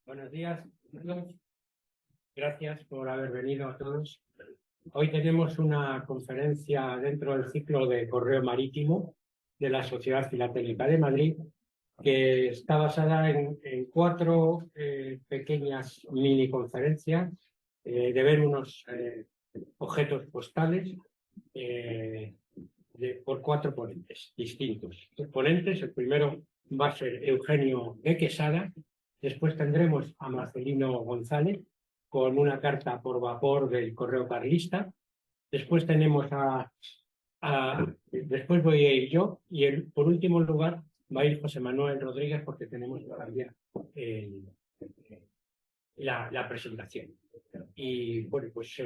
Buenos días a todos. Gracias por haber venido a todos. Hoy tenemos una conferencia dentro del ciclo de Correo Marítimo de la Sociedad Filatélica de Madrid, que está basada en cuatro pequeñas mini conferencias de ver unos objetos postales por cuatro ponentes distintos. Los ponentes, el primero va a ser Eugenio de Quesada. Después tendremos a Marcelino González con una carta por vapor del correo carlista. Después tenemos después voy a ir yo y por último lugar va a ir José Manuel Rodríguez porque tenemos todavía la presentación. Y bueno, pues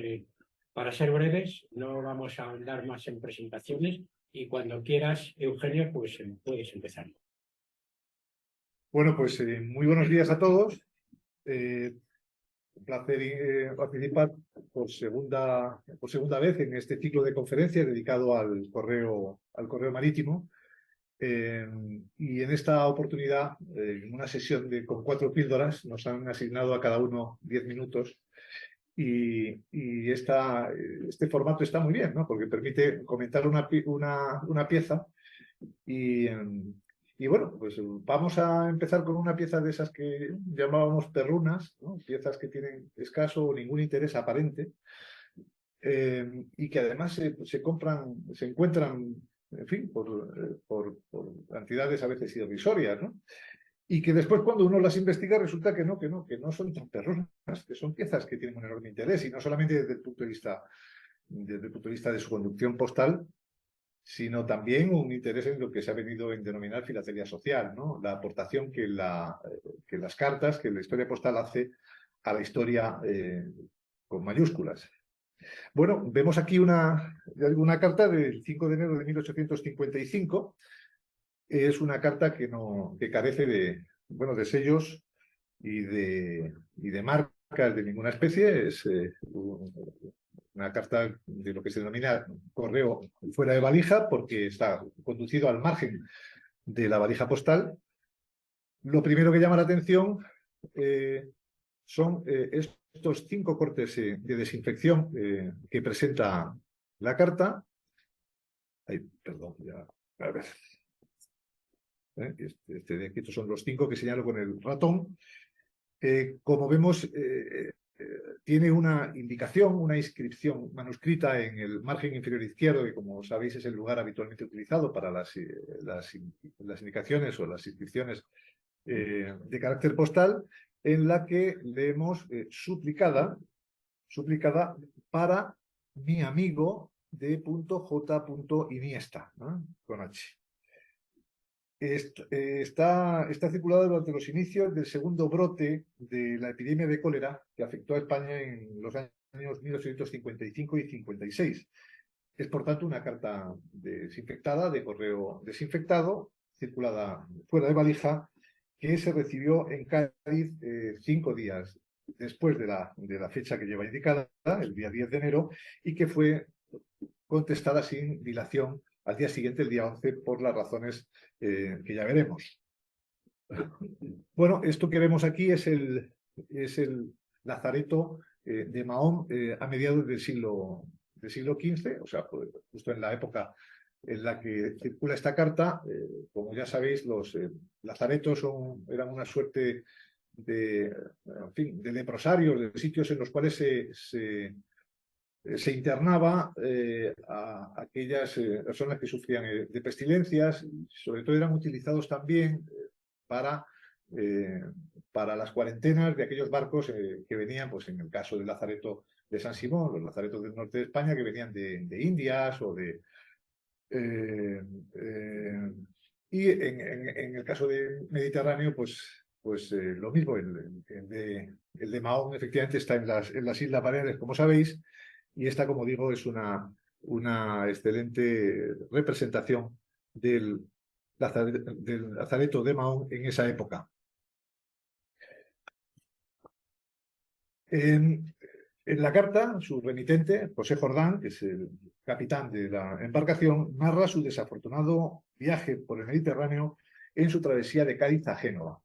para ser breves, no vamos a ahondar más en presentaciones y cuando quieras, Eugenio, pues puedes empezar. Bueno, pues muy buenos días a todos. Un placer participar por segunda vez en este ciclo de conferencias dedicado al correo marítimo. Y en esta oportunidad, en una sesión con 4 píldoras, nos han asignado a cada uno 10 minutos. Y este formato está muy bien, ¿no? Porque permite comentar una pieza y bueno, pues vamos a empezar con una pieza de esas que llamábamos perrunas, ¿no? Piezas que tienen escaso o ningún interés aparente y que además se encuentran, en fin, por cantidades a veces irrisorias, ¿no? Y que después cuando uno las investiga resulta que no son tan perrunas, que son piezas que tienen un enorme interés y no solamente desde el punto de vista de su conducción postal, sino también un interés en lo que se ha venido en denominar filatelia social, ¿no? La aportación que las cartas, que la historia postal hace a la historia con mayúsculas. Bueno, vemos aquí una carta del 5 de enero de 1855. Es una carta que carece de sellos y de marcas de ninguna especie. Es una carta de lo que se denomina correo fuera de valija, porque está conducido al margen de la valija postal. Lo primero que llama la atención son estos 5 cortes de desinfección que presenta la carta. Ay, perdón, ya. A ver. De aquí, estos son los 5 que señalo con el ratón. Como vemos, tiene una indicación, una inscripción manuscrita en el margen inferior izquierdo, que como sabéis es el lugar habitualmente utilizado para las indicaciones o las inscripciones de carácter postal, en la que leemos suplicada para mi amigo D.J. Iniesta, ¿no? Con H. Está circulado durante los inicios del segundo brote de la epidemia de cólera que afectó a España en los años 1855 y 56. Es, por tanto, una carta desinfectada, de correo desinfectado, circulada fuera de valija, que se recibió en Cádiz 5 días después de la fecha que lleva indicada, el día 10 de enero, y que fue contestada sin dilación al día siguiente, el día 11, por las razones que ya veremos. Bueno, esto que vemos aquí es el Lazareto de Mahón a mediados del siglo XV, o sea, justo en la época en la que circula esta carta. Como ya sabéis, los lazaretos eran una suerte de leprosarios, de sitios en los cuales se internaba a aquellas personas que sufrían de pestilencias. Sobre todo eran utilizados también para las cuarentenas de aquellos barcos que venían, pues en el caso del Lazareto de San Simón, los lazaretos del norte de España, que venían de Indias o y en el caso de Mediterráneo, pues lo mismo. El de Mahón efectivamente está en las Islas Baleares, como sabéis, y esta, como digo, es una excelente representación del Lazareto de Mahón en esa época. En la carta, su remitente, José Jordán, que es el capitán de la embarcación, narra su desafortunado viaje por el Mediterráneo en su travesía de Cádiz a Génova.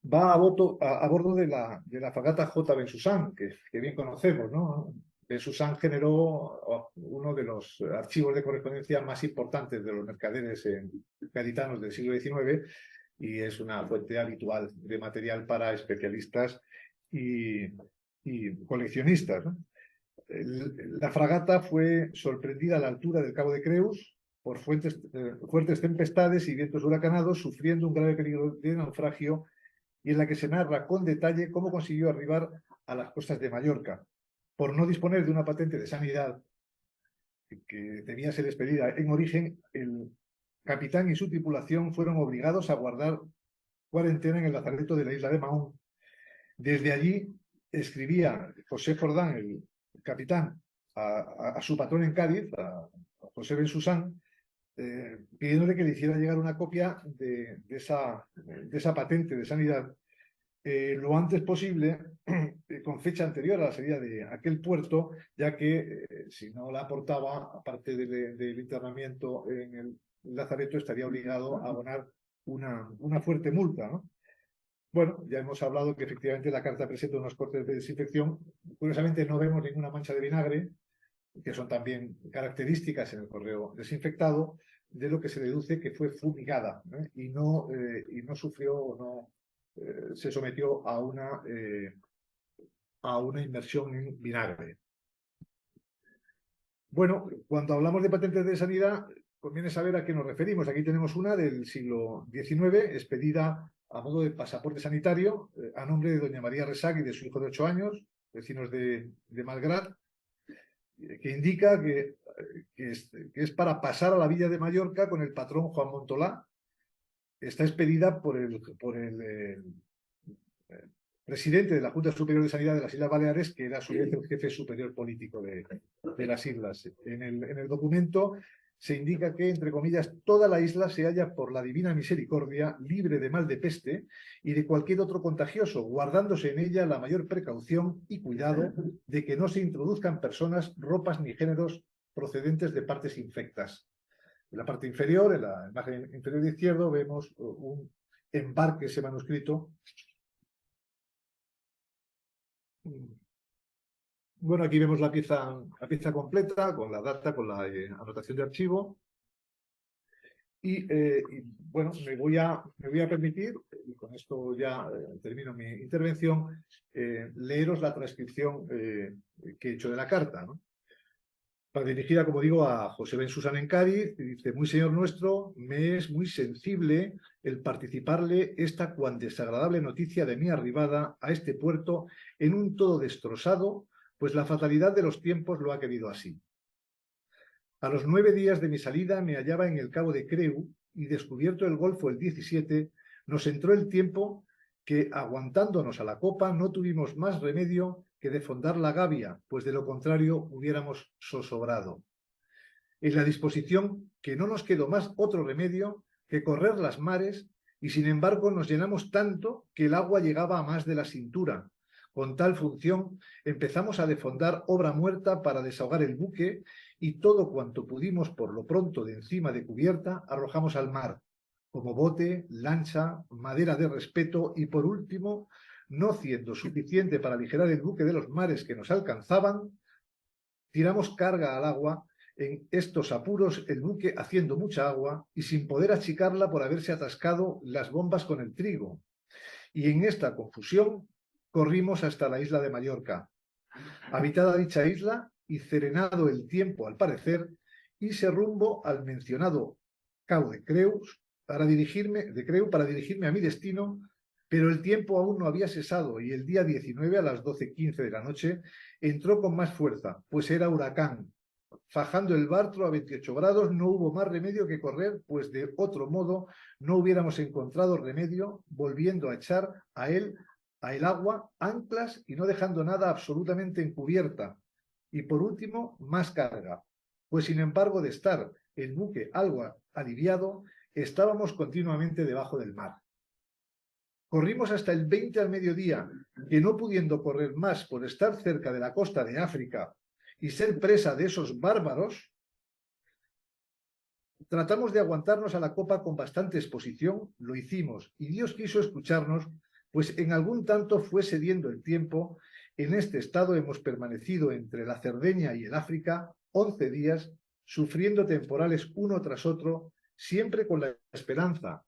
va a bordo de la fragata J. Bensusan, que bien conocemos, ¿no? Bensusan generó uno de los archivos de correspondencia más importantes de los mercaderes gaditanos del siglo XIX y es una fuente habitual de material para especialistas y coleccionistas, ¿no? La fragata fue sorprendida a la altura del Cabo de Creus por fuertes tempestades y vientos huracanados, sufriendo un grave peligro de naufragio, y en la que se narra con detalle cómo consiguió arribar a las costas de Mallorca. Por no disponer de una patente de sanidad que debía ser expedida en origen, el capitán y su tripulación fueron obligados a guardar cuarentena en el lazareto de la isla de Mahón. Desde allí escribía José Jordán, el capitán, a su patrón en Cádiz, a José Bensusan, pidiéndole que le hiciera llegar una copia de esa patente de sanidad lo antes posible, con fecha anterior a la salida de aquel puerto, ya que si no la aportaba, aparte del internamiento en el lazareto, estaría obligado a abonar una fuerte multa, ¿no? Bueno, ya hemos hablado que efectivamente la carta presenta unos cortes de desinfección. Curiosamente no vemos ninguna mancha de vinagre, que son también características en el correo desinfectado, de lo que se deduce que fue fumigada, ¿eh? y no sufrió o no se sometió a una inmersión en vinagre. Bueno, cuando hablamos de patentes de sanidad, conviene saber a qué nos referimos. Aquí tenemos una del siglo XIX, expedida a modo de pasaporte sanitario, a nombre de doña María Resac y de su hijo de 8 años, vecinos de Malgrat, que indica que es para pasar a la villa de Mallorca con el patrón Juan Montolá. Está expedida por el presidente de la Junta Superior de Sanidad de las Islas Baleares, que era a su vez el jefe superior político de las islas. En el documento se indica que, entre comillas, toda la isla se halla por la divina misericordia libre de mal de peste y de cualquier otro contagioso, guardándose en ella la mayor precaución y cuidado de que no se introduzcan personas, ropas ni géneros procedentes de partes infectas. En la parte inferior, en la imagen inferior izquierda, vemos un embarque, ese manuscrito. Bueno, aquí vemos la pieza completa, con la data, con la anotación de archivo. Y bueno, me voy a permitir, y con esto ya termino mi intervención, leeros la transcripción que he hecho de la carta, ¿no? Para dirigida, como digo, a José Bensusan en Cádiz, y dice: muy señor nuestro, me es muy sensible el participarle esta cuan desagradable noticia de mi arribada a este puerto en un todo destrozado, pues la fatalidad de los tiempos lo ha querido así. A los 9 días de mi salida me hallaba en el Cabo de Creu y, descubierto el Golfo el 17, nos entró el tiempo que, aguantándonos a la copa, no tuvimos más remedio que de fondar la gavia, pues de lo contrario hubiéramos zozobrado. En la disposición que no nos quedó más otro remedio que correr las mares, y sin embargo nos llenamos tanto que el agua llegaba a más de la cintura. Con tal función empezamos a defondar obra muerta para desahogar el buque, y todo cuanto pudimos por lo pronto de encima de cubierta arrojamos al mar, como bote, lancha, madera de respeto, y por último, no siendo suficiente para aligerar el buque de los mares que nos alcanzaban, tiramos carga al agua. En estos apuros, el buque haciendo mucha agua y sin poder achicarla por haberse atascado las bombas con el trigo. Y en esta confusión corrimos hasta la isla de Mallorca. Habitada dicha isla y serenado el tiempo al parecer, hice rumbo al mencionado Cabo de Creu para dirigirme a mi destino, pero el tiempo aún no había cesado y el día 19 a las 12:15 de la noche entró con más fuerza, pues era huracán. Fajando el barco a 28 grados, no hubo más remedio que correr, pues de otro modo no hubiéramos encontrado remedio, volviendo a echar a el agua anclas y no dejando nada absolutamente encubierta. Y por último, más carga, pues sin embargo de estar el buque algo aliviado, estábamos continuamente debajo del mar. Corrimos hasta el 20 al mediodía, que no pudiendo correr más por estar cerca de la costa de África y ser presa de esos bárbaros, tratamos de aguantarnos a la copa con bastante exposición, lo hicimos, y Dios quiso escucharnos, pues en algún tanto fue cediendo el tiempo. En este estado hemos permanecido entre la Cerdeña y el África 11 días, sufriendo temporales uno tras otro, siempre con la esperanza,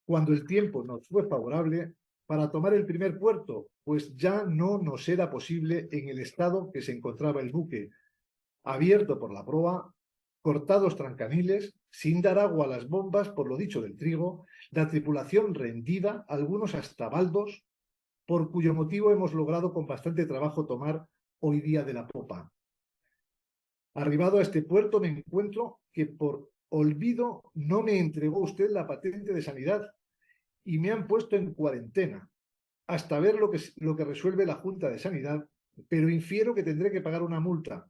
cuando el tiempo nos fue favorable, para tomar el primer puerto, pues ya no nos era posible en el estado que se encontraba el buque, abierto por la proa, cortados trancaniles, sin dar agua a las bombas por lo dicho del trigo, la tripulación rendida, algunos hasta baldos, por cuyo motivo hemos logrado con bastante trabajo tomar hoy día de la popa. Arribado a este puerto me encuentro que por olvido no me entregó usted la patente de sanidad y me han puesto en cuarentena hasta ver lo que resuelve la Junta de Sanidad, pero infiero que tendré que pagar una multa.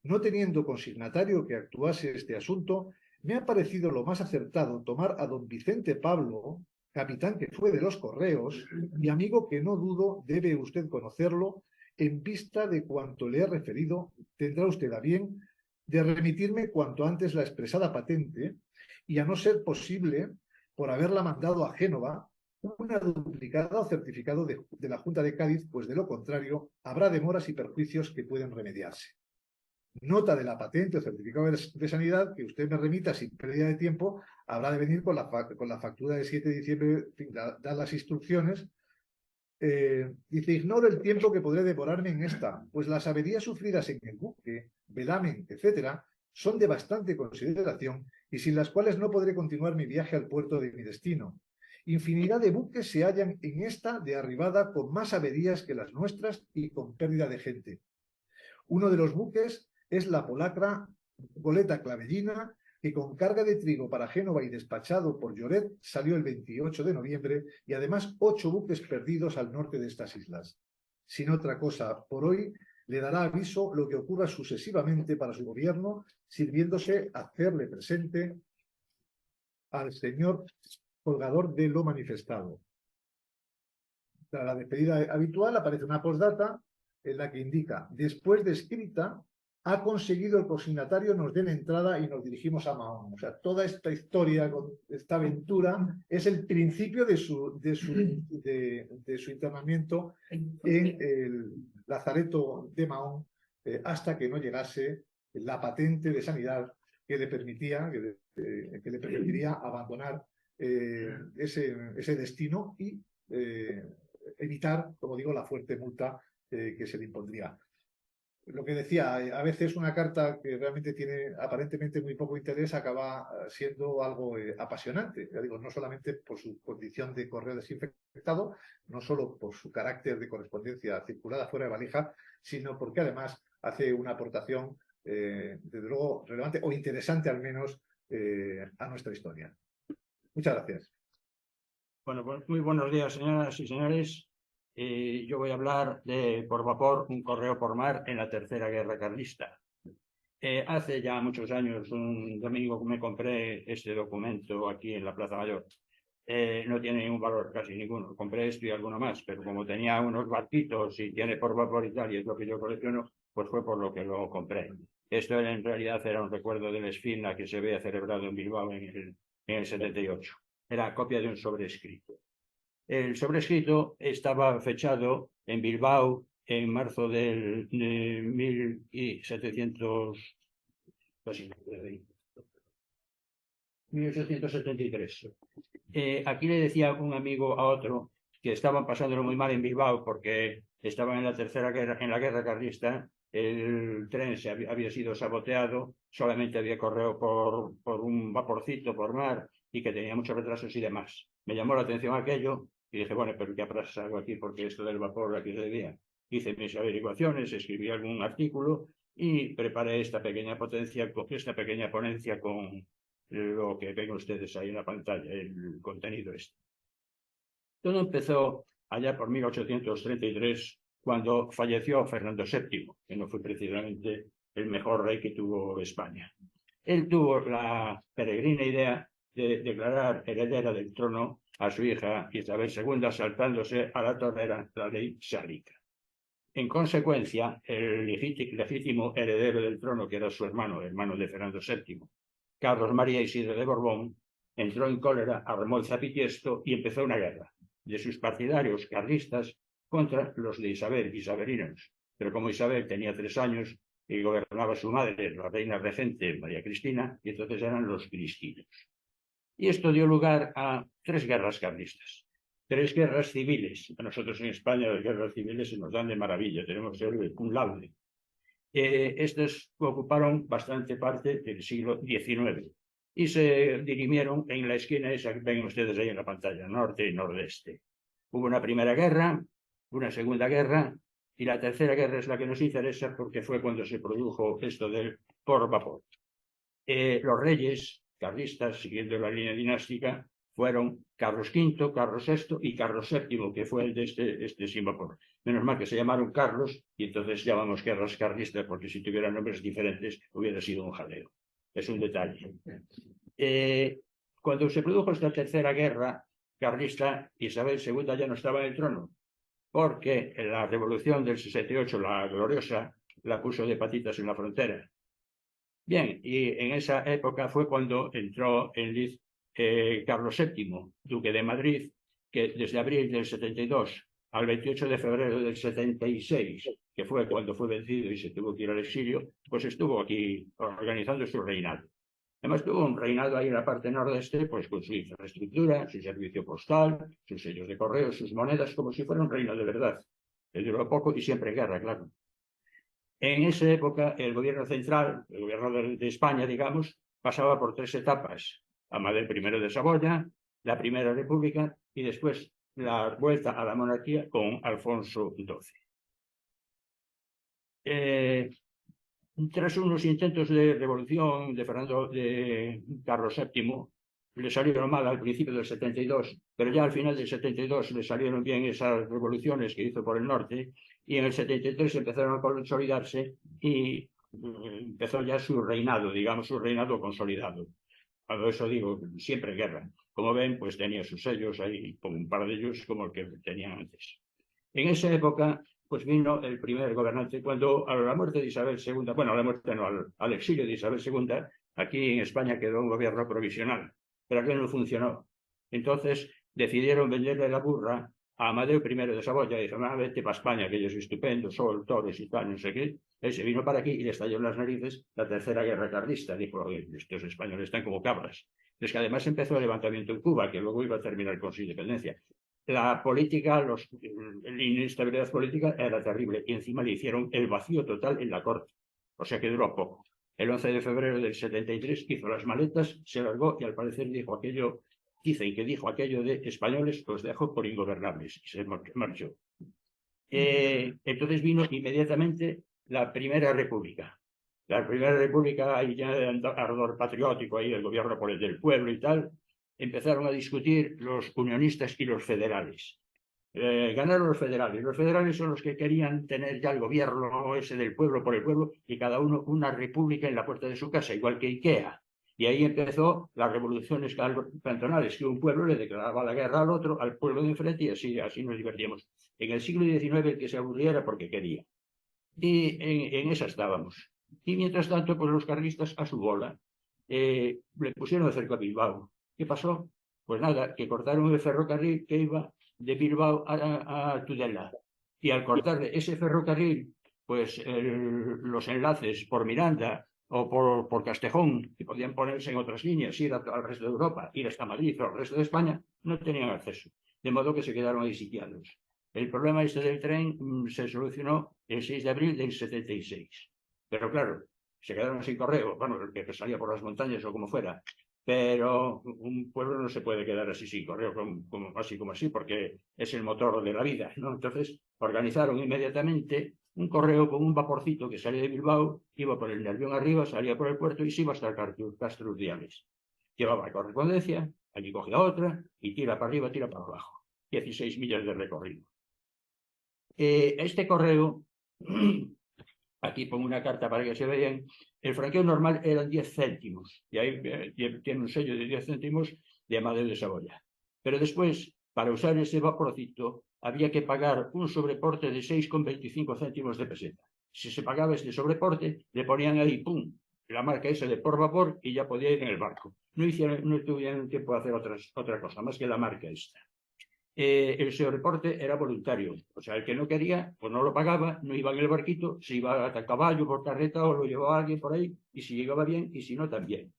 No teniendo consignatario que actuase este asunto, me ha parecido lo más acertado tomar a don Vicente Pablo, capitán que fue de los correos, y amigo que no dudo debe usted conocerlo, en vista de cuanto le he referido, tendrá usted a bien de remitirme cuanto antes la expresada patente, y a no ser posible, por haberla mandado a Génova, una duplicada o certificado de la Junta de Cádiz, pues de lo contrario habrá demoras y perjuicios que pueden remediarse. Nota de la patente o certificado de sanidad que usted me remita sin pérdida de tiempo, habrá de venir con la factura de 7 de diciembre, en fin, da las instrucciones. Dice, ignoro el tiempo que podré demorarme en esta, pues las averías sufridas en el buque, velamen, etcétera, son de bastante consideración y sin las cuales no podré continuar mi viaje al puerto de mi destino. Infinidad de buques se hallan en esta de arribada con más averías que las nuestras y con pérdida de gente. Uno de los buques es la polacra goleta Clavellina, que con carga de trigo para Génova y despachado por Lloret salió el 28 de noviembre y además 8 buques perdidos al norte de estas islas. Sin otra cosa, por hoy le dará aviso lo que ocurra sucesivamente para su gobierno, sirviéndose a hacerle presente al señor colgador de lo manifestado. Tras la despedida habitual aparece una postdata en la que indica, después de escrita, ha conseguido el consignatario nos den entrada y nos dirigimos a Mahón. O sea, toda esta historia, esta aventura, es el principio de su internamiento en el lazareto de Mahón, hasta que no llegase la patente de sanidad que le permitía, que le permitiría abandonar ese destino y evitar, como digo, la fuerte multa que se le impondría. Lo que decía, a veces una carta que realmente tiene aparentemente muy poco interés acaba siendo algo apasionante. Ya digo, no solamente por su condición de correo desinfectado, no solo por su carácter de correspondencia circulada fuera de valija, sino porque además hace una aportación, desde luego, relevante o interesante al menos a nuestra historia. Muchas gracias. Bueno, pues muy buenos días, señoras y señores. Yo voy a hablar de por vapor, un correo por mar en la Tercera Guerra Carlista. Hace ya muchos años, un domingo me compré este documento aquí en la Plaza Mayor. No tiene ningún valor, casi ninguno. Compré esto y alguno más, pero como tenía unos barquitos y tiene por vapor y tal, y es lo que yo colecciono, pues fue por lo que lo compré. Esto en realidad era un recuerdo del Esfina que se había celebrado en Bilbao en el 78. Era copia de un sobrescrito. El sobrescrito estaba fechado en Bilbao en marzo de 1873. Aquí le decía un amigo a otro que estaban pasándolo muy mal en Bilbao porque estaban en la guerra carlista. El tren había sido saboteado, solamente había correo por un vaporcito por mar y que tenía muchos retrasos y demás. Me llamó la atención aquello y dije, bueno, pero ¿qué ha pasado aquí? Porque esto del vapor aquí se debía. Hice mis averiguaciones, escribí algún artículo y preparé esta pequeña ponencia con lo que ven ustedes ahí en la pantalla, el contenido este. Todo empezó allá por 1833, cuando falleció Fernando VII, que no fue precisamente el mejor rey que tuvo España. Él tuvo la peregrina idea de declarar heredera del trono a su hija Isabel II, saltándose a la torera la ley sálica. En consecuencia, el legítimo heredero del trono, que era su hermano de Fernando VII, Carlos María Isidro de Borbón, entró en cólera, armó el zapitiesto y empezó una guerra. de sus partidarios carlistas contra los de Isabel, isabelinos. Pero como Isabel tenía 3 años y gobernaba su madre, la reina regente María Cristina, y entonces eran los cristinos. Y esto dio lugar a 3 guerras carlistas, 3 guerras civiles. A nosotros en España las guerras civiles se nos dan de maravilla, tenemos un laude. Estas ocuparon bastante parte del siglo XIX y se dirimieron en la esquina esa que ven ustedes ahí en la pantalla, norte y nordeste. Hubo una primera guerra, una segunda guerra, y la tercera guerra es la que nos interesa porque fue cuando se produjo esto del por vapor. Los reyes carlistas, siguiendo la línea dinástica, fueron Carlos V, Carlos VI y Carlos VII, que fue el de este sin vapor. Menos mal que se llamaron Carlos y entonces llamamos guerras carlistas, porque si tuvieran nombres diferentes hubiera sido un jaleo. Es un detalle. Cuando se produjo esta tercera guerra carlista, Isabel II ya no estaba en el trono, porque la revolución del 68, la gloriosa, la puso de patitas en la frontera. Bien, y en esa época fue cuando entró en liz Carlos VII, duque de Madrid, que desde abril del 72 al 28 de febrero del 76, que fue cuando fue vencido y se tuvo que ir al exilio, pues estuvo aquí organizando su reinado. Además tuvo un reinado ahí en la parte nordeste, pues con su infraestructura, su servicio postal, sus sellos de correo, sus monedas, como si fuera un reino de verdad. Le duró poco y siempre guerra, claro. En esa época, el gobierno central, el gobierno de España, digamos, pasaba por 3 etapas. Amadeo I de Saboya, la Primera República y después la vuelta a la monarquía con Alfonso XII. Tras unos intentos de revolución de Carlos VII, le salieron mal al principio del 72, pero ya al final del 72 le salieron bien esas revoluciones que hizo por el norte, y en el 73 empezaron a consolidarse y empezó ya su reinado, digamos, su reinado consolidado. Por eso digo, siempre guerra. Como ven, pues tenía sus sellos ahí, como un par de ellos, como el que tenían antes. En esa época, pues vino el primer gobernante, cuando a la muerte de Isabel II, bueno, a la muerte no, al exilio de Isabel II, aquí en España quedó un gobierno provisional, pero aquel no funcionó. Entonces decidieron venderle la burra a Amadeo I de Saboya y dijeron, vete para España, que ellos es estupendo, sol, toros y tal, no sé qué. Él se vino para aquí y le estalló en las narices la tercera guerra carlista. Dijo, estos españoles están como cabras. Es que además empezó el levantamiento en Cuba, que luego iba a terminar con su independencia. La política, la inestabilidad política era terrible y encima le hicieron el vacío total en la corte. O sea que duró poco. El 11 de febrero del 73 hizo las maletas, se largó y al parecer dicen que dijo aquello de españoles los dejo por ingobernables y se marchó. Entonces vino inmediatamente la Primera República. La Primera República, ahí ya ardor patriótico, ahí el gobierno por el del pueblo y tal, empezaron a discutir los unionistas y los federales. Ganaron los federales. Los federales son los que querían tener ya el gobierno ese del pueblo por el pueblo y cada uno una república en la puerta de su casa, igual que Ikea. Y ahí empezó las revoluciones cantonales, que un pueblo le declaraba la guerra al otro, al pueblo de enfrente, y así nos divertíamos. En el siglo XIX el que se aburría era porque quería. Y en esa estábamos. Y mientras tanto, pues los carlistas a su bola le pusieron cerco a Bilbao. ¿Qué pasó? Pues nada, que cortaron el ferrocarril que iba de Bilbao a Tudela. Y al cortar ese ferrocarril, pues los enlaces por Miranda o por Castejón, que podían ponerse en otras líneas, ir al resto de Europa, ir hasta Madrid o al resto de España, no tenían acceso. De modo que se quedaron ahí sitiados. El problema este del tren se solucionó el 6 de abril del 76. Pero claro, se quedaron sin correo, bueno, el que salía por las montañas o como fuera. Pero un pueblo no se puede quedar así sin correo, así como así, porque es el motor de la vida, ¿no? Entonces organizaron inmediatamente un correo con un vaporcito que salía de Bilbao, iba por el Nervión arriba, salía por el puerto y se iba hasta el Castro Urdiales. Llevaba correspondencia, allí cogía otra y tira para arriba, tira para abajo. 16 millas de recorrido. Este correo, aquí pongo una carta para que se vean, el franqueo normal eran 10 céntimos, y ahí tiene un sello de 10 céntimos de Amadeo de Saboya. Pero después, para usar ese vaporcito, había que pagar un sobreporte de 6,25 céntimos de peseta. Si se pagaba este sobreporte, le ponían ahí, ¡pum!, la marca esa de por vapor y ya podía ir en el barco. No tuvieron tiempo de hacer otra cosa, más que la marca esta. el sobreporte era voluntario. O sea, el que no quería, pues no lo pagaba, no iba en el barquito, se iba a caballo, por carreta o lo llevaba alguien por ahí, y si llegaba bien y si no, también.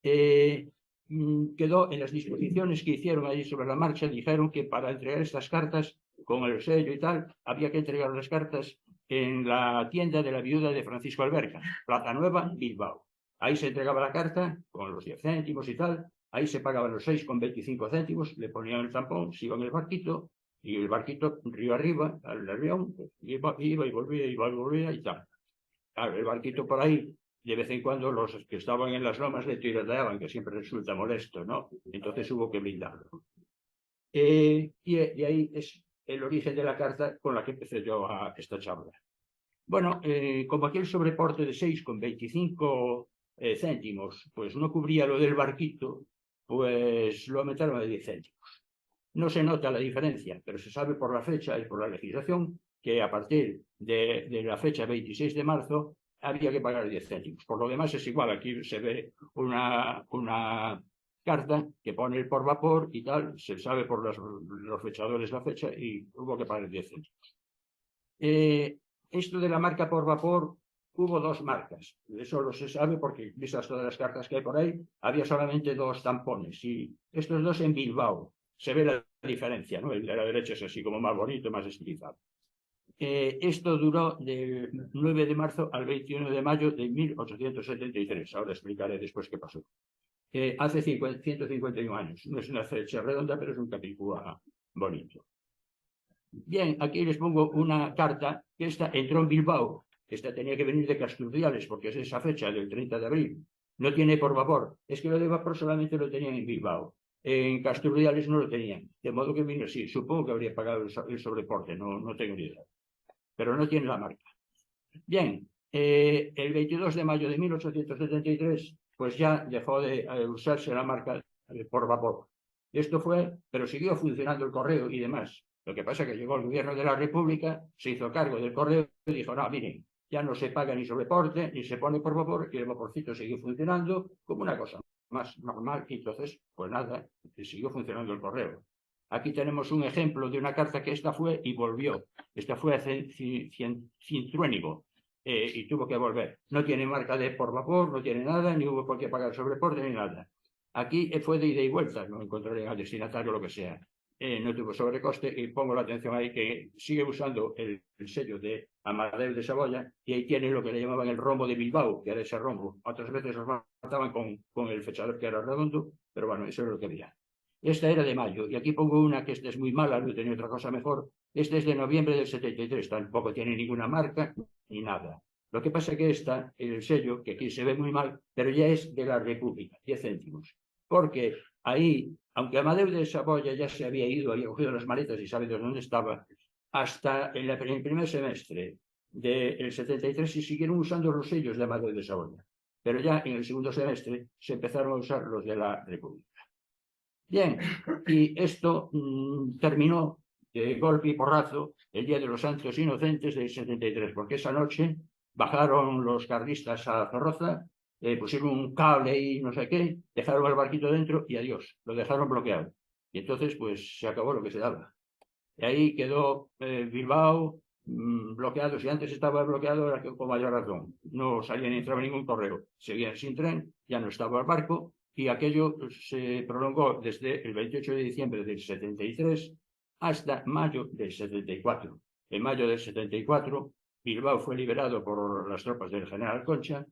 Quedó en las disposiciones que hicieron ahí sobre la marcha, dijeron que para entregar estas cartas con el sello y tal, había que entregar las cartas en la tienda de la viuda de Francisco Alberca, Plaza Nueva, Bilbao. Ahí se entregaba la carta con los 10 céntimos y tal, ahí se pagaban los 6,25 céntimos, le ponían el tampón, se iba en el barquito, y el barquito río arriba, al avión, iba y volvía y tal. Claro, el barquito por ahí, de vez en cuando los que estaban en las lomas le tiroteaban, que siempre resulta molesto, ¿no? Entonces hubo que blindarlo. Y ahí es el origen de la carta con la que empecé yo a esta charla. Bueno, como aquel sobreporte de 6,25 céntimos, pues no cubría lo del barquito, pues lo aumentaron a 10 céntimos. No se nota la diferencia, pero se sabe por la fecha y por la legislación que a partir de la fecha 26 de marzo había que pagar 10 céntimos. Por lo demás es igual, aquí se ve una carta que pone el por vapor y tal, se sabe por los fechadores la fecha y hubo que pagar 10 céntimos. Esto de la marca por vapor, hubo dos marcas. Eso lo se sabe porque, vistas todas las cartas que hay por ahí, había solamente dos tampones y estos dos en Bilbao. Se ve la diferencia, ¿no? El de la derecha es así como más bonito, más estilizado. Esto duró del 9 de marzo al 21 de mayo de 1873. Ahora explicaré después qué pasó. Hace 151 años. No es una fecha redonda, pero es un capítulo bonito. Bien, aquí les pongo una carta que esta entró en Bilbao. Esta tenía que venir de Casturdiales porque es esa fecha del 30 de abril. No tiene por vapor. Es que lo de vapor solamente lo tenían en Bilbao. En Casturdiales no lo tenían. De modo que vino así. Supongo que habría pagado el sobreporte. No tengo ni idea. Pero no tiene la marca. Bien, el 22 de mayo de 1873 pues ya dejó de usarse la marca por vapor. Esto fue, pero siguió funcionando el correo y demás. Lo que pasa es que llegó el gobierno de la República, se hizo cargo del correo y dijo, no, miren, ya no se paga ni sobreporte, ni se pone por vapor, y el vaporcito siguió funcionando como una cosa más normal. Y entonces, pues nada, siguió funcionando el correo. Aquí tenemos un ejemplo de una carta que esta fue y volvió. Esta fue a Cintruénigo y tuvo que volver. No tiene marca de por vapor, no tiene nada, ni hubo por qué pagar sobreporte ni nada. Aquí fue de ida y vuelta, no encontraré al destinatario lo que sea. No tuvo sobrecoste y pongo la atención ahí que sigue usando el sello de Amadeu de Saboya y ahí tiene lo que le llamaban el rombo de Bilbao, que era ese rombo. Otras veces los mataban con el fechador que era redondo, pero bueno, eso es lo que había. Esta era de mayo, y aquí pongo una que esta es muy mala, no tenía otra cosa mejor. Esta es de noviembre del 73, tampoco tiene ninguna marca ni nada. Lo que pasa es que esta, el sello, que aquí se ve muy mal, pero ya es de la República, 10 céntimos. Porque ahí, aunque Amadeu de Saboya ya se había ido, había cogido las maletas y sabe de dónde estaba, hasta en el primer semestre del 73 se siguieron usando los sellos de Amadeu de Saboya. Pero ya en el segundo semestre se empezaron a usar los de la República. Bien, y esto terminó de golpe y porrazo el Día de los Santos Inocentes del 73, porque esa noche bajaron los carlistas a Zorroza, pusieron un cable y no sé qué, dejaron el barquito dentro y adiós, lo dejaron bloqueado. Y entonces, pues se acabó lo que se daba. Y ahí quedó Bilbao bloqueado. Si antes estaba bloqueado, era con mayor razón. No salía ni entraba ningún correo. Seguían sin tren, ya no estaba el barco. Y aquello se prolongó desde el 28 de diciembre del 73 hasta mayo del 74. En mayo del 74, Bilbao fue liberado por las tropas del general Concha,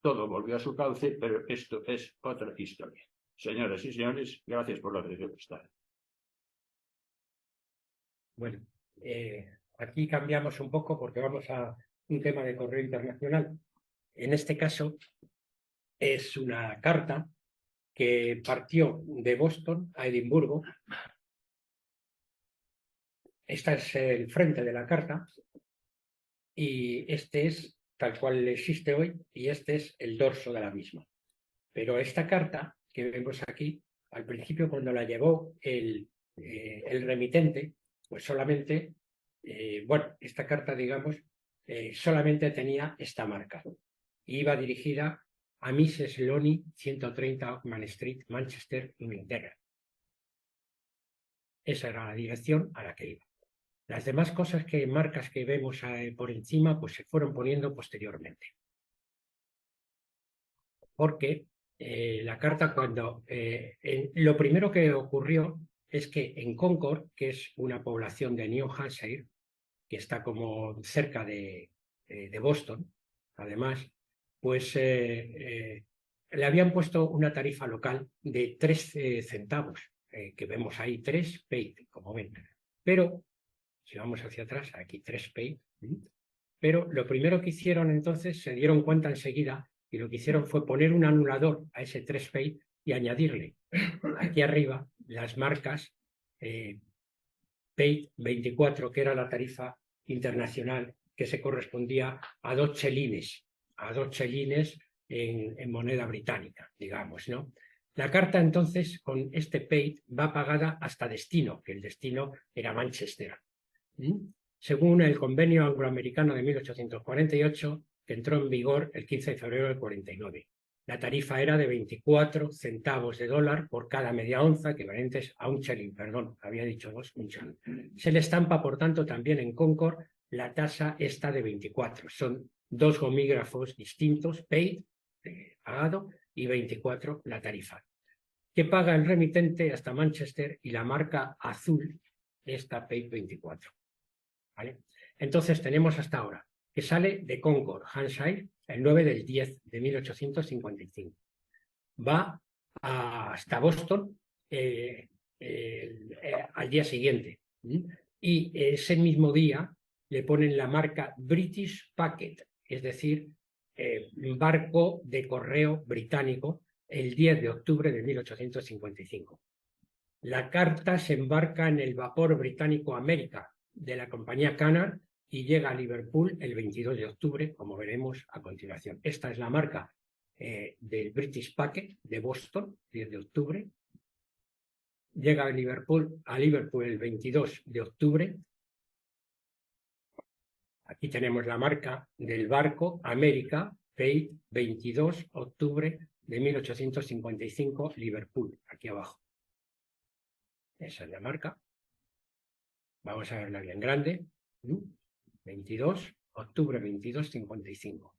todo volvió a su cauce, pero esto es otra historia. Señoras y señores, gracias por la atención prestada. Bueno, aquí cambiamos un poco porque vamos a un tema de correo internacional. En este caso es una carta que partió de Boston a Edimburgo. Esta es el frente de la carta y este es tal cual existe hoy y este es el dorso de la misma. Pero esta carta que vemos aquí, al principio cuando la llevó el remitente, pues solamente, bueno, esta carta, digamos, solamente tenía esta marca. Iba dirigida a Mrs. Loney, 130 Ockman Street, Manchester, Inglaterra. esa era la dirección a la que iba. Las demás cosas marcas que vemos por encima, pues se fueron poniendo posteriormente. Porque la carta lo primero que ocurrió es que en Concord, que es una población de New Hampshire, que está como cerca de Boston, además, pues le habían puesto una tarifa local de 3 centavos, que vemos ahí 3 paid, como ven. Pero, si vamos hacia atrás, aquí 3 paid, pero lo primero que hicieron entonces, se dieron cuenta enseguida, y lo que hicieron fue poner un anulador a ese 3 paid y añadirle aquí arriba las marcas paid 24, que era la tarifa internacional que se correspondía a 2 chelines, en moneda británica, digamos, ¿no? La carta entonces con este paid va pagada hasta destino, que el destino era Manchester. Según el convenio angloamericano de 1848, que entró en vigor el 15 de febrero del 49. La tarifa era de 24 centavos de dólar por cada media onza, equivalentes a un chelín, perdón, había dicho 2, un chelín. Se le estampa, por tanto, también en Concord la tasa esta de 24. Son 2 gomígrafos distintos, paid, pagado, y 24 la tarifa. Que paga el remitente hasta Manchester y la marca azul, esta paid 24. ¿Vale? Entonces tenemos hasta ahora que sale de Concord, Hampshire, el 9 del 10 de 1855. Va hasta Boston al día siguiente. Y ese mismo día le ponen la marca British Packet, es decir, barco de correo británico, el 10 de octubre de 1855. La carta se embarca en el vapor británico América de la compañía Cunard y llega a Liverpool el 22 de octubre, como veremos a continuación. Esta es la marca del British Packet de Boston, 10 de octubre. Llega a Liverpool el 22 de octubre. Aquí tenemos la marca del barco América, paid 22 de octubre de 1855, Liverpool, aquí abajo. Esa es la marca. Vamos a verla bien grande. 22, octubre 22, 55.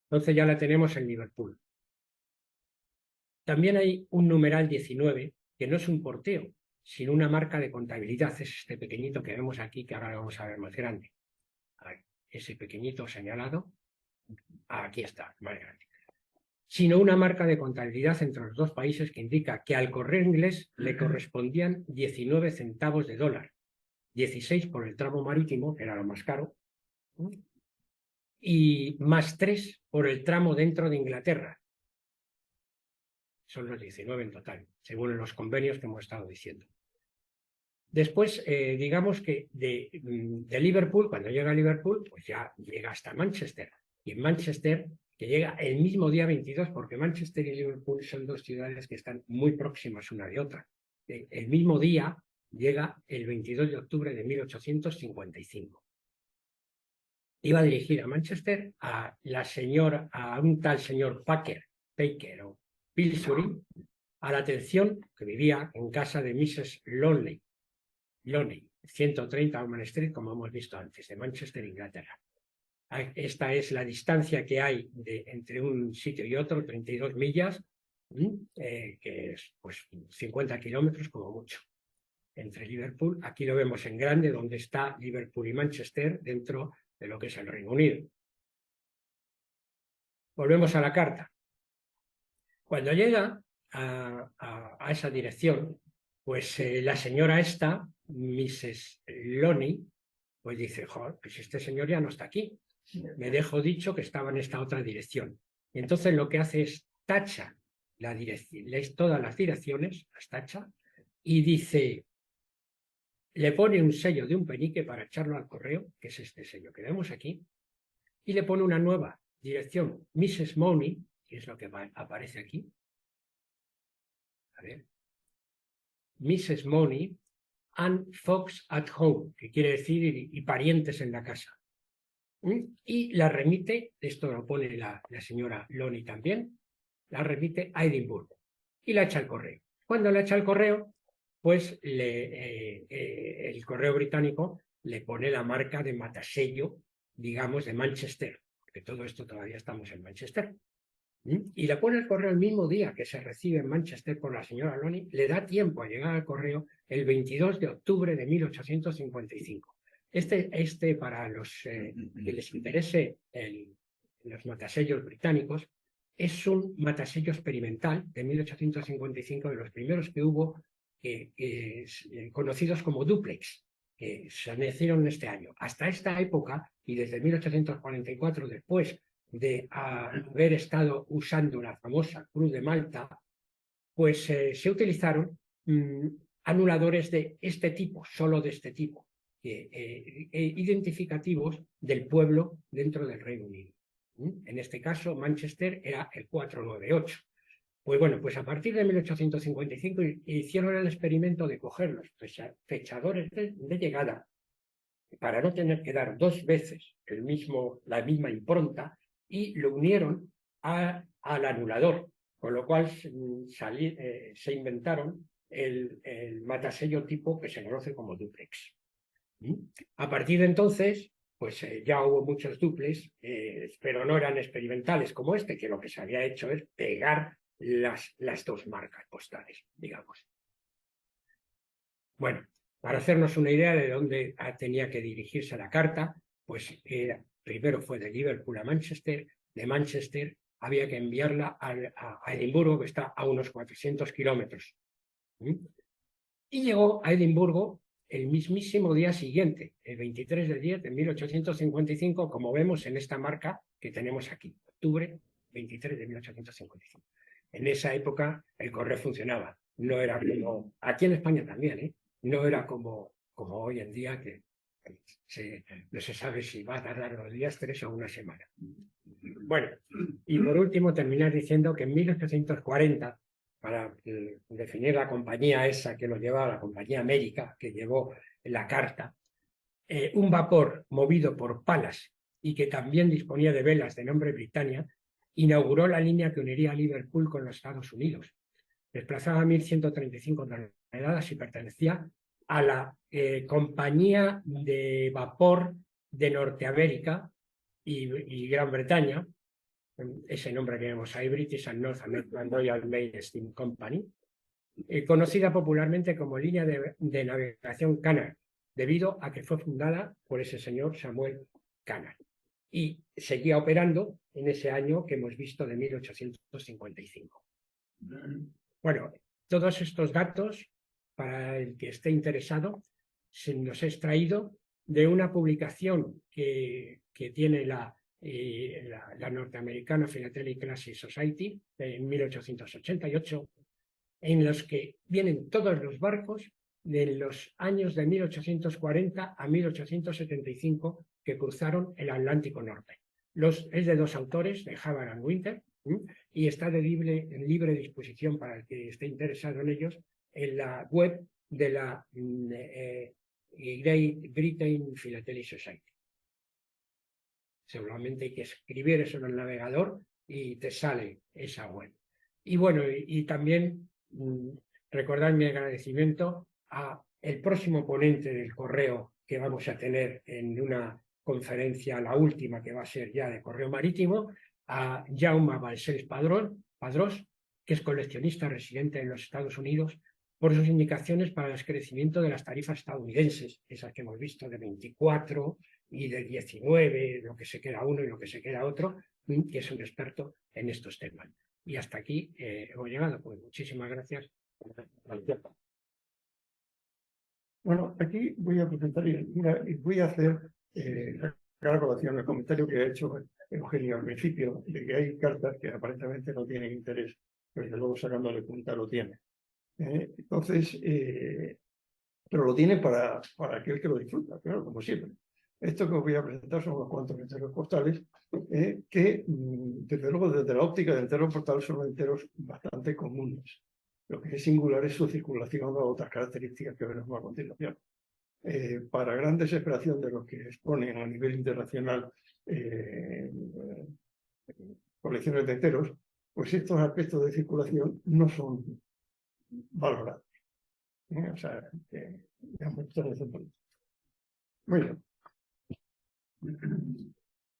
Entonces ya la tenemos en Liverpool. También hay un numeral 19, que no es un porteo, sino una marca de contabilidad. Es este pequeñito que vemos aquí, que ahora lo vamos a ver más grande. Ese pequeñito señalado, aquí está, más grande. Sino una marca de contabilidad entre los dos países que indica que al correo inglés le correspondían 19 centavos de dólar, 16 por el tramo marítimo, que era lo más caro, y más 3 por el tramo dentro de Inglaterra. Son los 19 en total, según los convenios que hemos estado diciendo. Después, digamos que de Liverpool, cuando llega a Liverpool, pues ya llega hasta Manchester. Y en Manchester, que llega el mismo día 22, porque Manchester y Liverpool son 2 ciudades que están muy próximas una de otra. El mismo día llega el 22 de octubre de 1855. Iba dirigida a Manchester a un tal señor Packer o Pillsbury, a la atención que vivía en casa de Mrs. Loney, 130 Alman Street, como hemos visto antes, de Manchester, Inglaterra. Esta es la distancia que hay entre un sitio y otro, 32 millas, que es pues 50 kilómetros como mucho. Entre Liverpool, aquí lo vemos en grande, donde está Liverpool y Manchester, dentro de lo que es el Reino Unido. Volvemos a la carta. Cuando llega a esa dirección, pues la señora esta, Mrs. Loney, pues dice, joder, pues este señor ya no está aquí. Me dejó dicho que estaba en esta otra dirección. Y entonces lo que hace es tacha todas las direcciones, las tacha, y dice, le pone un sello de un penique para echarlo al correo, que es este sello que vemos aquí, y le pone una nueva dirección, Mrs. Money, que es lo que aparece aquí. A ver. Mrs. Money and Fox at home, que quiere decir y parientes en la casa. Y la remite, esto lo pone la señora Loney también, la remite a Edimburgo y la echa al correo. Cuando la echa al correo, pues el correo británico le pone la marca de matasello, digamos, de Manchester, porque todo esto todavía estamos en Manchester. Y le pone el correo el mismo día que se recibe en Manchester por la señora Loney, le da tiempo a llegar al correo el 22 de octubre de 1855. Para los que les interese los matasellos británicos, es un matasello experimental de 1855, de los primeros que hubo, conocidos como duplex, que se nacieron este año. Hasta esta época, y desde 1844, después de haber estado usando la famosa Cruz de Malta, pues se utilizaron anuladores de este tipo, solo de este tipo, identificativos del pueblo dentro del Reino Unido. En este caso, Manchester era el 498. Pues bueno, pues a partir de 1855 hicieron el experimento de coger los fechadores de llegada para no tener que dar dos veces la misma impronta, y lo unieron al anulador, con lo cual se inventaron el matasello tipo que se conoce como duplex. A partir de entonces, pues ya hubo muchos duplex, pero no eran experimentales como este, que lo que se había hecho es pegar las dos marcas postales, digamos. Bueno, para hacernos una idea de dónde tenía que dirigirse la carta, pues primero fue de Liverpool a Manchester, de Manchester había que enviarla a Edimburgo, que está a unos 400 kilómetros. Y llegó a Edimburgo el mismísimo día siguiente, el 23 de 10 de 1855, como vemos en esta marca que tenemos aquí, octubre 23 de 1855. En esa época el correo funcionaba, no era como, aquí en España también, no era como hoy en día, que no se sabe si va a tardar 2 días, 3 o una semana. Bueno, y por último terminar diciendo que en 1840, para definir la compañía esa que lo llevaba, la compañía América, que llevó la carta, un vapor movido por palas y que también disponía de velas de nombre Britannia, inauguró la línea que uniría a Liverpool con los Estados Unidos. Desplazaba 1.135 toneladas y pertenecía a la compañía de vapor de Norteamérica y Gran Bretaña, ese nombre que vemos ahí, British and North American Royal Mail Steam Company, conocida popularmente como línea de navegación Canal, debido a que fue fundada por ese señor Samuel Canal. Y seguía operando en ese año que hemos visto de 1855. Bueno, todos estos datos, para el que esté interesado, se nos ha extraído de una publicación que tiene la norteamericana Philatelic Classic Society en 1888, en los que vienen todos los barcos de los años de 1840 a 1875 que cruzaron el Atlántico Norte. Es de 2 autores, de Havard and Winter, y está en libre disposición para el que esté interesado en ellos en la web de la Great Britain Philatelic Society. Seguramente hay que escribir eso en el navegador y te sale esa web. Y bueno, y también recordar mi agradecimiento a el próximo ponente del correo que vamos a tener en una conferencia, la última que va a ser ya de correo marítimo, a Jaume Balcells Padrós, que es coleccionista residente en los Estados Unidos, por sus indicaciones para el crecimiento de las tarifas estadounidenses, esas que hemos visto de 24 y de 19, lo que se queda uno y lo que se queda otro, que es un experto en estos temas. Y hasta aquí hemos llegado. Pues muchísimas gracias. Bueno, aquí voy a presentar y voy a hacer la colación, el comentario que ha hecho Eugenio al principio, de que hay cartas que aparentemente no tienen interés, pero desde luego sacándole cuenta lo tiene. Entonces, pero lo tiene para aquel que lo disfruta, claro, como siempre. Esto que os voy a presentar son unos cuantos enteros postales que, desde luego, desde la óptica del entero postal son enteros bastante comunes. Lo que es singular es su circulación o otras características que veremos a continuación. Para gran desesperación de los que exponen a nivel internacional colecciones de enteros, pues estos aspectos de circulación no son valorados. O sea, digamos, todo eso. Muy bien.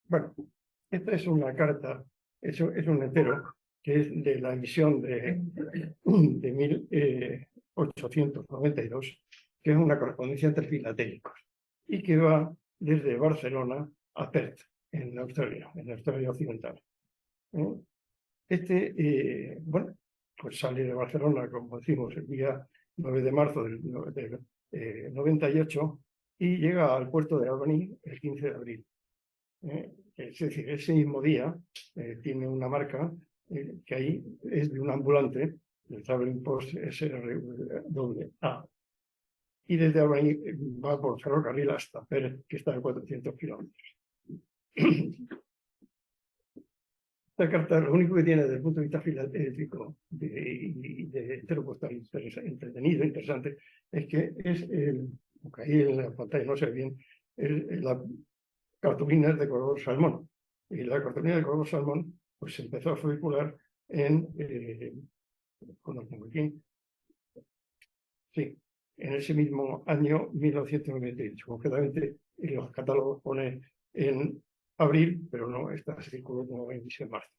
Bueno, esta es una carta, eso es un entero, que es de la emisión de 1892, que es una correspondencia entre filatélicos, y que va desde Barcelona a Perth, en Australia Occidental. Bueno, pues sale de Barcelona, como decimos, el día 9 de marzo del 98 y llega al puerto de Albany el 15 de abril. Es decir, ese mismo día tiene una marca que ahí es de un ambulante, el Traveling Post SRA. Y desde Albany va por ferrocarril hasta Perth, que está a 400 kilómetros. Esta carta lo único que tiene desde el punto de vista filatélico y de enteropostal entretenido, interesante, es que es aunque ahí en la pantalla no se ve bien, la cartulina es de color salmón. Y la cartulina de color salmón pues se empezó a circular en ese mismo año 1998. Concretamente, en los catálogos pone en abril, pero no, esta se circuló como en marzo.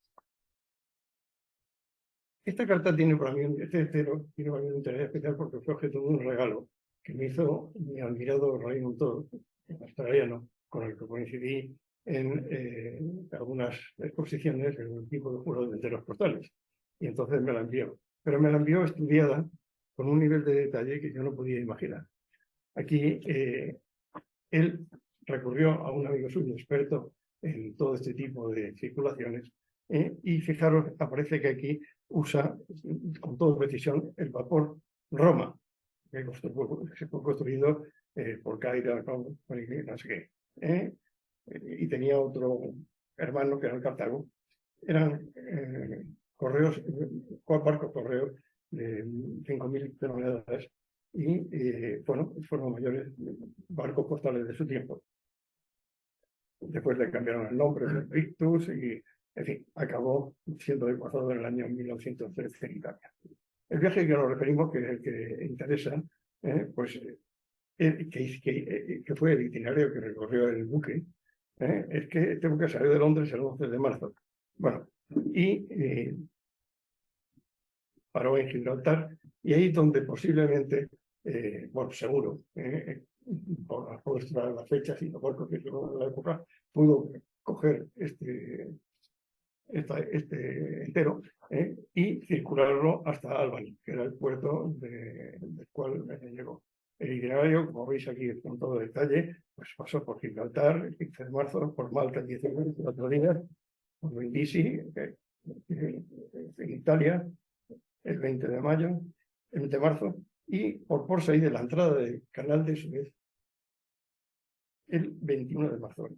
Esta carta tiene para mí, tiene para mí un interés especial porque fue objeto de un regalo que me hizo mi admirado Raymond Todd, australiano, con el que coincidí en algunas exposiciones en un tipo de juro de enteros postales. Y entonces me la envió. Pero me la envió estudiada con un nivel de detalle que yo no podía imaginar. Aquí él recurrió a un amigo suyo, experto en todo este tipo de circulaciones, y fijaros, aparece que aquí usa con toda precisión el vapor Roma, que fue construido por Caira, no sé qué, y tenía otro hermano que era el Cartago. Eran barcos correos de 5.000 toneladas y bueno, fueron los mayores barcos postales de su tiempo. Después le cambiaron el nombre de Victus y, en fin, acabó siendo desguazado en el año 1913 en Italia. El viaje que nos referimos, que es el que interesa, pues que fue el itinerario que recorrió el buque, es que este buque salió de Londres el 11 de marzo. Bueno, y paró en Gibraltar, y ahí donde posiblemente, bueno, seguro, por las fechas y los barcos que tuvo en la época, pudo coger este entero y circularlo hasta Albany, que era el puerto del cual llegó. El itinerario, como veis aquí con todo detalle, pues pasó por Gibraltar el 15 de marzo, por Malta el 19, 4 días, por Brindisi, en Italia, el 20 de mayo, el 20 de marzo, y por Port Said de la entrada del canal de Suez el 21 de marzo.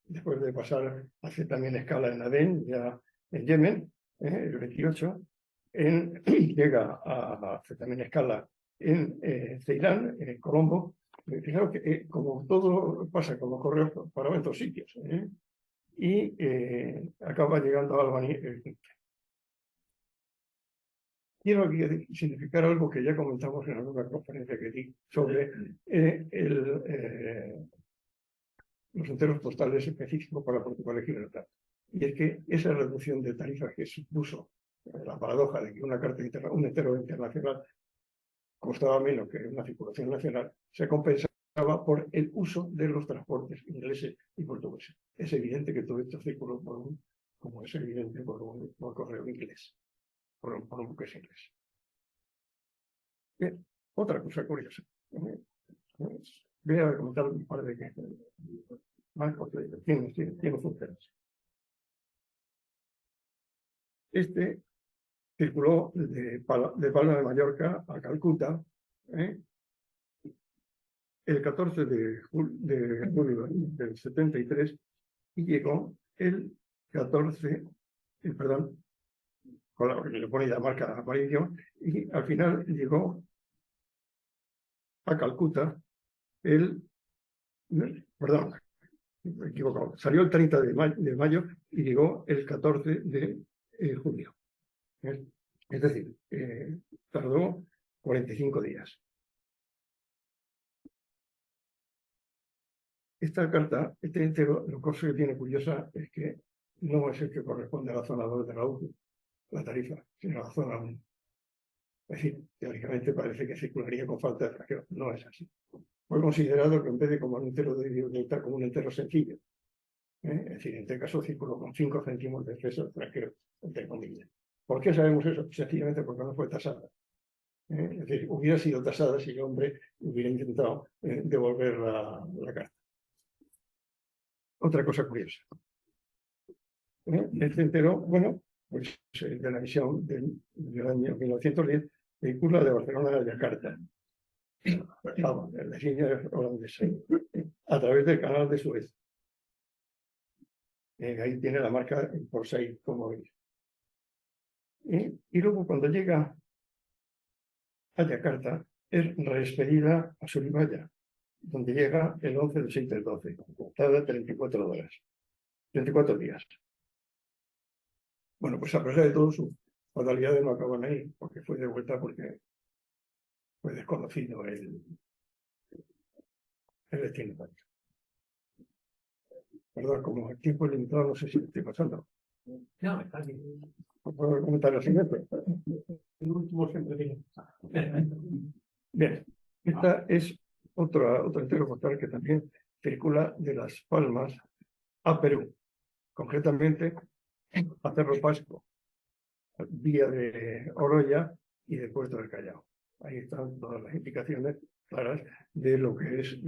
Después de pasar, hace también escala en Adén, ya en Yemen, el 28, llega a hacer también escala en Ceilán, en Colombo. Fijaros que como todo pasa con los correos para estos sitios, y acaba llegando a Albany el 15. Quiero aquí significar algo que ya comentamos en alguna conferencia que di sobre los enteros postales específicos para Portugal y Gibraltar. Y es que esa reducción de tarifas que supuso la paradoja de que un entero internacional costaba menos que una circulación nacional, se compensaba por el uso de los transportes ingleses y portugueses. Es evidente que todo esto circuló como es evidente por correo inglés, por un buque inglés. Bien, otra cosa curiosa. Voy a comentar un par de cosas más porque tiene funciones. Este circuló de Palma de Mallorca a Calcuta el 14 de julio del 73 y llegó el 14, perdón, le pone la marca amarillo, y al final llegó a Calcuta perdón, me he equivocado, salió el 30 de mayo y llegó el 14 de julio. Es decir, tardó 45 días. esta carta, este entero, lo cosa que tiene curiosa es que no es el que corresponde a la zona 2 de la UCI, la tarifa, sino a la zona 1. Es decir, teóricamente parece que circularía con falta de fracción. No es así. Fue considerado que en vez de como un entero de como un entero sencillo. Es decir, en este caso circuló con 5 céntimos de exceso extranjero, entre comillas. ¿Por qué sabemos eso? Sencillamente porque no fue tasada. Es decir, hubiera sido tasada si el hombre hubiera intentado devolver la carta. Otra cosa curiosa. Este entero, bueno, pues de la misión del año 1910, vehicula de Barcelona a Yakarta, vamos, de la línea holandesa, a través del canal de Suez. Ahí tiene la marca por 6, como veis. Y luego cuando llega a Yakarta, es reexpedida a Surabaya, donde llega el 11 de 6 del 12, tarda 34 horas, 34 días. Bueno, pues a pesar de todo, sus fatalidades no acaban ahí, porque fue de vuelta porque fue desconocido el destino. Perdón, como el tiempo es limitado, no sé si estoy pasando. No, está bien. ¿Puedo comentar lo siguiente? El último siempre tiene. Bien, esta es otro entero postal que también circula de Las Palmas a Perú, concretamente a Cerro Pasco, vía de Oroya y de Puerto del Callao. Ahí están todas las indicaciones claras de lo que es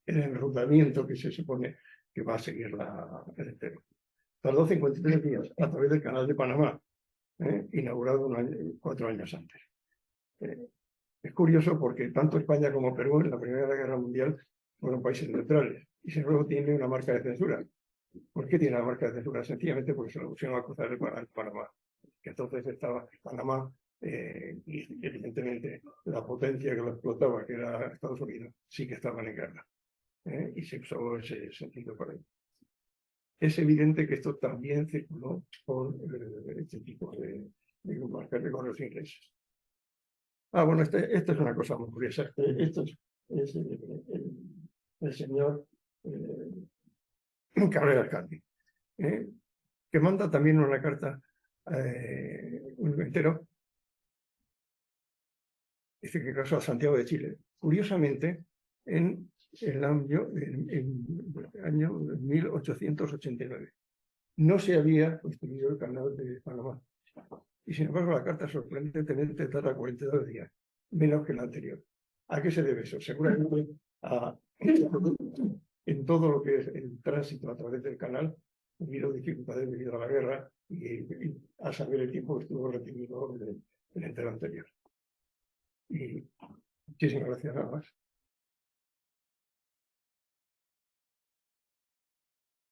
el enrutamiento que se supone que va a seguir el entero. Tardó 53 días a través del Canal de Panamá, inaugurado 4 años antes. Es curioso porque tanto España como Perú en la Primera Guerra Mundial fueron países neutrales y sin embargo tiene una marca de censura. ¿Por qué tiene la marca de censura? Sencillamente porque se lo pusieron a cruzar el canal de Panamá, que entonces estaba Panamá y evidentemente la potencia que lo explotaba, que era Estados Unidos, sí que estaban en guerra. Y se usó ese sentido para ello. Es evidente que esto también circuló por este tipo de marcas de correos ingleses. Bueno, esta es una cosa muy curiosa. Esto es el señor Carrera Candy, que manda también una carta, un entero, dice que caso a Santiago de Chile. Curiosamente, en el año 1889 no se había construido el canal de Panamá. Y sin embargo, la carta sorprendentemente tarda 42 días, menos que la anterior. ¿A qué se debe eso? Seguramente en todo lo que es el tránsito a través del canal, hubo dificultades debido a la guerra y a saber el tiempo que estuvo retenido del entero anterior. Y muchísimas gracias, nada más.